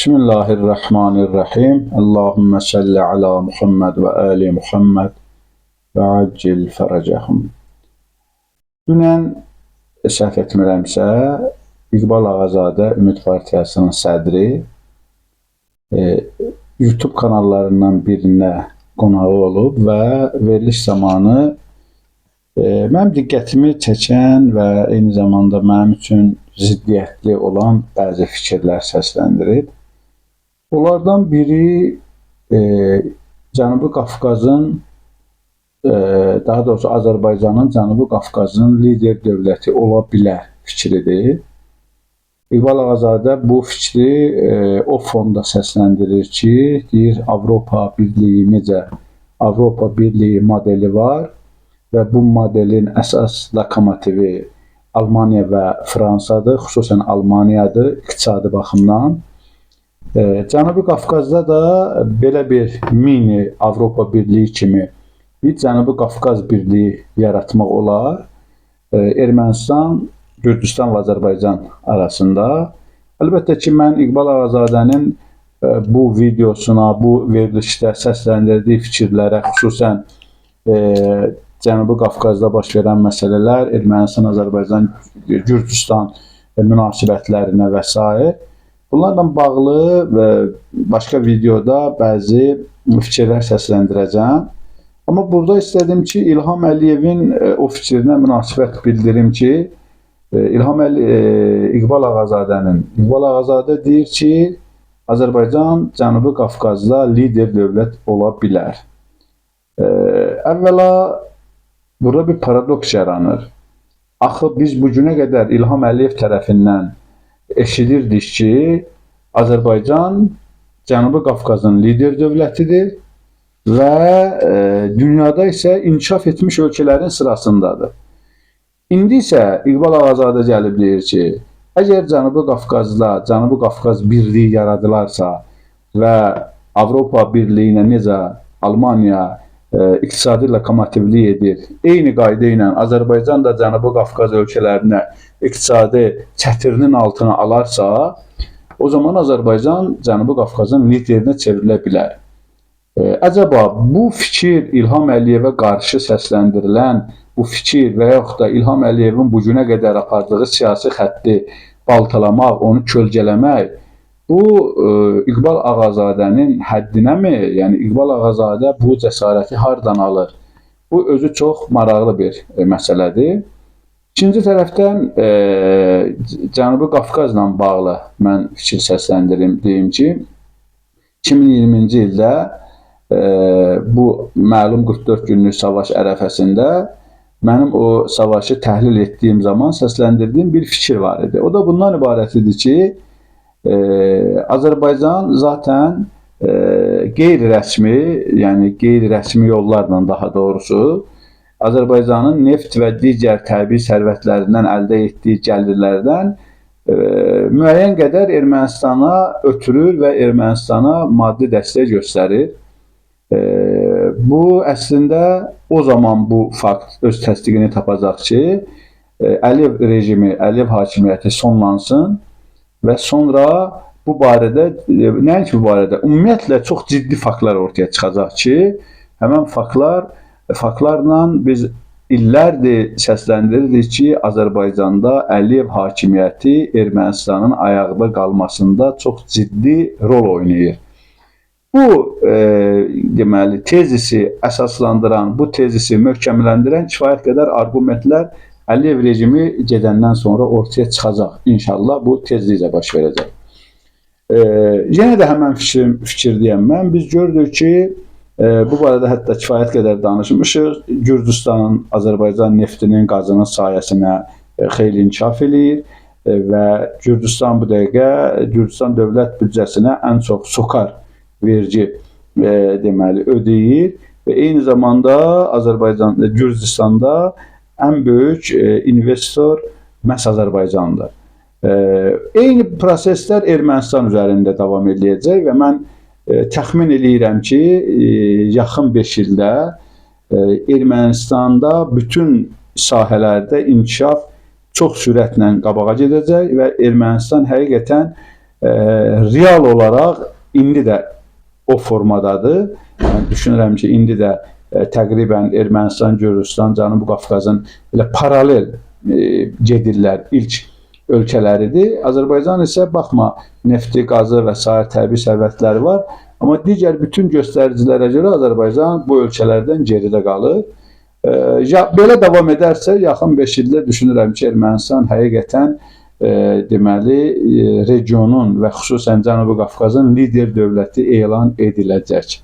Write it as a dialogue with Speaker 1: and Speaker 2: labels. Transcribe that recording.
Speaker 1: Bismillahirrahmanirrahim. Allahümme salli ala Muhammed ve ali Muhammed ve accil feracahum. Dünən səhv etmirəmsə, İqbal Ağazadə Ümid Partiyasının sədri YouTube kanallarından birinə qonağı olub və veriliş zamanı mənim diqqətimi çəkən və eyni zamanda mənim üçün ziddiyyətli olan bəzi fikirlər səsləndirib. Onlardan biri Cənubi Qafqazın, daha doğrusu Azərbaycanın Cənubi Qafqazın lider dövləti ola bilər fikridir. İqbal Ağazadə bu fikri o fonda səsləndirir ki, deyir Avropa Birliyi necə Avropa Birliyi modeli var və bu modelin əsas lokomotivi Almaniya və Fransadır, xüsusən Almaniyadır iqtisadi baxımdan. Cənubi Qafqazda da belə bir mini Avropa Birliyi kimi bir Cənubi Qafqaz Birliyi yaratmaq olar. Ermənistan, Gürcüstan və Azərbaycan arasında. Əlbəttə ki, mən İqbal Ağazadənin bu videosuna, bu verilişdə səsləndirdiyi fikirlərə, xüsusən Cənubi Qafqazda baş verən məsələlər, Ermənistan, Azərbaycan, Gürcüstan münasibətlərinə və s. Bunlarla bağlı və başqa videoda bəzi fikirlər səsləndirəcəm. Amma burada istədim ki, İlham Əliyevin o fikrinə münasibət bildirim ki, İqbal Ağazadə deyir ki, Azərbaycan Cənubi Qafqazda lider dövlət ola bilər. Əvvəla, burada bir paradoks yaranır. Axı biz bu günə qədər İlham Əliyev tərəfindən eşidirdik ki, Azərbaycan Cənubi Qafqazın lider dövlətidir və dünyada isə inkişaf etmiş ölkələrin sırasındadır. İndi isə İqbal Ağazadə gəlib deyir ki, əgər Cənubi Qafqazda Cənubi Qafqaz Birliyi yaradılarsa və Avropa Birliyinə necə Almaniya iqtisadi lokomotivlik edir, eyni qayda ilə Azərbaycan da Cənubi Qafqaz ölkələrinə iqtisadi çətirinin altına alarsa, o zaman Azərbaycan Cənubi Qafqazın liderinə çevrilə bilər. Əcəba bu fikir İlham Əliyevə qarşı səsləndirilən bu fikir və yaxud da İlham Əliyevin bu günə qədər apardığı siyasi xətti baltalamaq, onu kölgələmək, bu İqbal Ağazadənin həddinəmi? Yəni İqbal Ağazadə bu cəsarəti hardan alır? Bu özü çox maraqlı bir məsələdir. İkinci tərəfdən Cənubi Qafqazla bağlı mən fikir səsləndirim, deyim ki, 2020-ci ildə bu məlum 44 günlük savaş ərəfəsində mənim o savaşı təhlil etdiyim zaman səsləndirdiyim bir fikir var idi. O da bundan ibarət idi ki, Azərbaycan zaten qeyri-rəsmi, yəni qeyri-rəsmi yollarla daha doğrusu, Azərbaycanın neft və digər təbii sərvətlərindən əldə etdiyi gəlirlərdən müəyyən qədər Ermənistana ötürür və Ermənistana maddi dəstək göstərir. Bu əslində o zaman bu fakt öz təsdiqini tapacaq ki, Əliyev rejimi, Əliyev hakimiyyəti sonlansın və sonra bu barədə, nəinki bu barədə, ümumiyyətlə çox ciddi faktlar ortaya çıxacaq ki, həmən faktlarla biz illərdir səsləndirirdik ki, Azərbaycanda Əliyev hakimiyyəti Ermənistanın ayaqda qalmasında çox ciddi rol oynayır. Bu, deməli, tezisi əsaslandıran, bu tezisi möhkəmləndirən kifayət qədər argumentlər Əliyev rejimi gedəndən sonra ortaya çıxacaq. İnşallah bu tezliklə baş verəcək. Yenə də həmən fikirdəyəm mən. Biz gördük ki, bu barədə hətta kifayət qədər danışmışıq. Gürcüstanın Azərbaycan neftinin, qazının sayəsinə xeyli inkişaf eləyir və Gürcüstan bu dəqiqə Gürcüstan dövlət büdcəsinə ən çox SOCAR vergi deməli ödəyir və eyni zamanda Gürcüstanda ən böyük investor məhz Azərbaycandır. Eyni proseslər Ermənistan üzərində davam edəcək və mən təxmin eləyirəm ki, yaxın 5 ildə Ermənistanda bütün sahələrdə inkişaf çox sürətlə qabağa gedəcək və Ermənistan həqiqətən real olaraq indi də o formadadır. Yəni düşünürəm ki, indi də təqribən Ermənistan, Gürcüstan, Cənubi Qafqazın belə paralel gedirlər ilk ölkələridir. Azərbaycan isə baxma nefti, qazı və sair təbii sərvətləri var. Amma digər bütün göstəricilərə görə Azərbaycan bu ölkələrdən geridə qalır. Belə davam edərsə, yaxın 5 ildə düşünürəm ki, Ermənistan həqiqətən deməli, regionun və xüsusən Cənubi Qafqazın lider dövləti elan ediləcək.